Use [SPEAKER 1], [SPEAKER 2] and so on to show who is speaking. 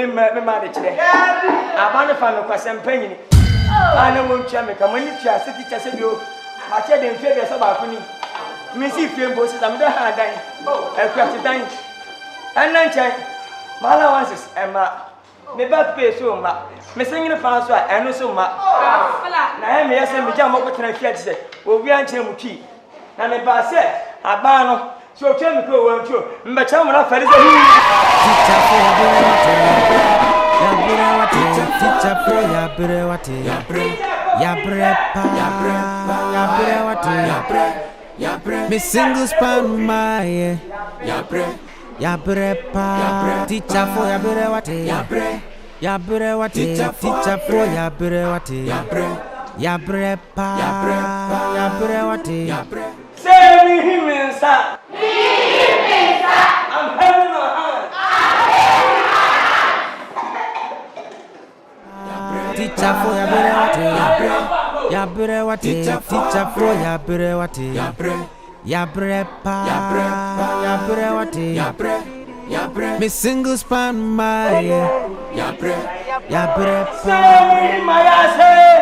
[SPEAKER 1] me mad today. I want to find a question penny. I know won't tell me come when you try to teach us you. I tell them favors about me. Missy film bosses, I'm the hard dying. I crash the dying. And then check my allowances and me back pay so much. Me singing the fans and no so much. I am yes, and we jam up with an fiat. We are Jim Key. And the bar said, I ban so chemical won't you? But I'm not for
[SPEAKER 2] me single span my ya brepa teacher for ya brewate ya brewate teacher for ya brewate ya brepa ya brewate
[SPEAKER 1] say me him inside. I'm having a hand.
[SPEAKER 2] Teacher for ya brewate ya brewate teacher for ya brewate ya brepa ya brewate me single span my ya brepa
[SPEAKER 1] say me my ass.